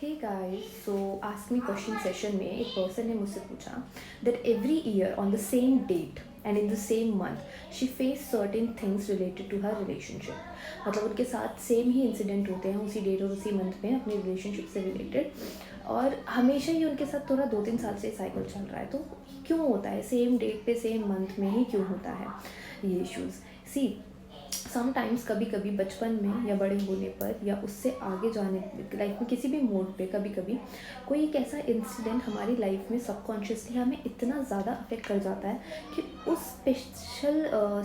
हे guys, so ask me question session में एक person ने मुझसे पूछा that every year on the same date and in the same month she face certain things related to her relationship. मतलब उनके साथ same ही incident होते हैं उसी डेट और उसी मंथ में अपनी रिलेशनशिप से रिलेटेड, और हमेशा ही उनके साथ थोड़ा 2-3 साल से साइकिल चल रहा है। तो क्यों होता है सेम डेट पे सेम मंथ में ही क्यों होता है ये इश्यूज़? सी समटाइम्स कभी कभी बचपन में या बड़े होने पर या उससे आगे जाने लाइफ में किसी भी मोड पे कभी कभी कोई एक ऐसा इंसिडेंट हमारी लाइफ में सबकॉन्शियसली हमें इतना ज़्यादा अफेक्ट कर जाता है कि उस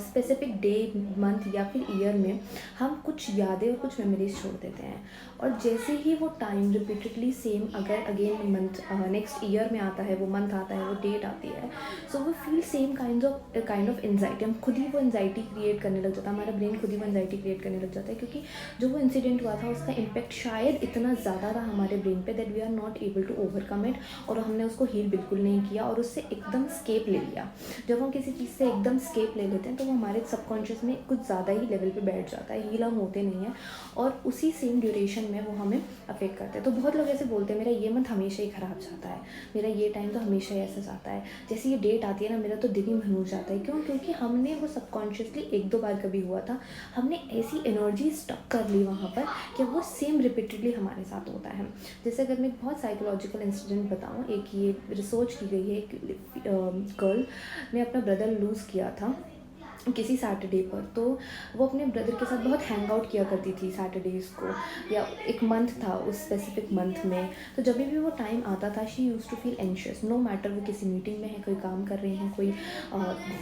स्पेसिफिक डे, मंथ या फिर ईयर में हम कुछ यादें और कुछ मेमोरीज छोड़ देते हैं। और जैसे ही वो टाइम रिपीटेडली सेम अगर अगेन मंथ नेक्स्ट ईयर में आता है, वो मंथ आता है, वो डेट आती है, सो वो feel same kind of anxiety. हम खुद ही वो एनजाइटी क्रिएट करने लग जाता है, हमारा ब्रेन खुद ही वो एनजाइटी क्रिएट करने लग जाता है, क्योंकि जो वो इंसिडेंट हुआ था उसका इम्पैक्ट शायद इतना ज़्यादा था हमारे ब्रेन पे that we are not able to overcome it, और हमने उसको हील बिल्कुल नहीं किया और उससे एकदम स्केप ले लिया। जब हम किसी चीज़ से एकदम स्केप ले लेते हैं तो वो हमारे सबकॉन्शियस में कुछ ज़्यादा ही लेवल पे बैठ जाता है, हील हम होते नहीं हैं, और उसी सेम ड्यूरेशन में वो हमें अफेक्ट करते हैं। तो बहुत लोग ऐसे बोलते हैं मेरा ये मंथ हमेशा ही ख़राब जाता है, मेरा ये टाइम तो हमेशा ही ऐसा जाता है, जैसे ये डेट आती है ना मेरा तो दिन ही भनूर जाता है। क्यों? क्योंकि हमने वो सबकॉन्शियसली एक दो बार कभी हुआ था, हमने ऐसी एनर्जी स्टक कर ली वहाँ पर कि वो सेम रिपीटेडली हमारे साथ होता है। जैसे अगर मैं एक बहुत साइकोलॉजिकल इंसिडेंट बताऊँ, एक ये रिसर्च की गई है, एक गर्ल ने अपना ब्रदर लूज़ किया था किसी सैटरडे पर। तो वो अपने ब्रदर के साथ बहुत हैंग आउट किया करती थी सैटरडेज़ को, या एक मंथ था उस स्पेसिफिक मंथ में। तो जब भी वो टाइम आता था she used to feel anxious, no matter वो किसी मीटिंग में है, कोई काम कर रही हैं, कोई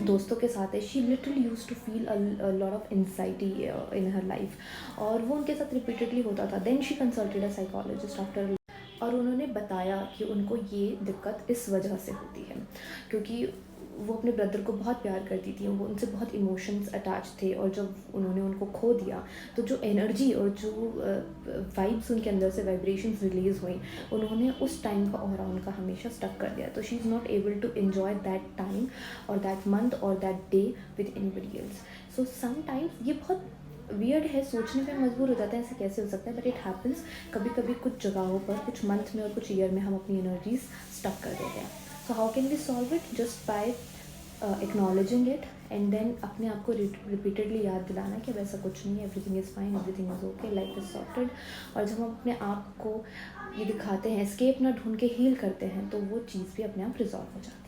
दोस्तों के साथ है, she literally used to feel a lot of anxiety in her life, और वो उनके साथ रिपीटेडली होता था। Then she consulted a psychologist after, और उन्होंने बताया कि उनको ये दिक्कत इस वजह से होती है क्योंकि वो अपने ब्रदर को बहुत प्यार करती थी, वो उनसे बहुत इमोशंस अटैच थे, और जब उन्होंने उनको खो दिया तो जो एनर्जी और जो वाइब्स उनके अंदर से वाइब्रेशंस रिलीज़ हुई, उन्होंने उस टाइम का और उनका हमेशा स्टक कर दिया। तो she is not able to enjoy that time और दैट मंथ और that day with anybody else. So sometimes ये बहुत वियर्ड है, सोचने पे मजबूर हो जाता है ऐसे कैसे हो सकता है, बट इट हैपन्स। कभी कभी कुछ जगहों पर, कुछ मंथ में और कुछ ईयर में हम अपनी एनर्जीज स्टक कर देते हैं। So how can we solve it? Just by acknowledging it, and then अपने आप को रिपीटेडली याद दिलाना कि अब ऐसा कुछ नहीं है, everything is fine, everything is okay, life is sorted. और जब हम अपने आप को ये दिखाते हैं, एस्केप ना ढूंढ के हील करते हैं, तो वो चीज़ भी अपने आप रिजॉल्व हो जाती है।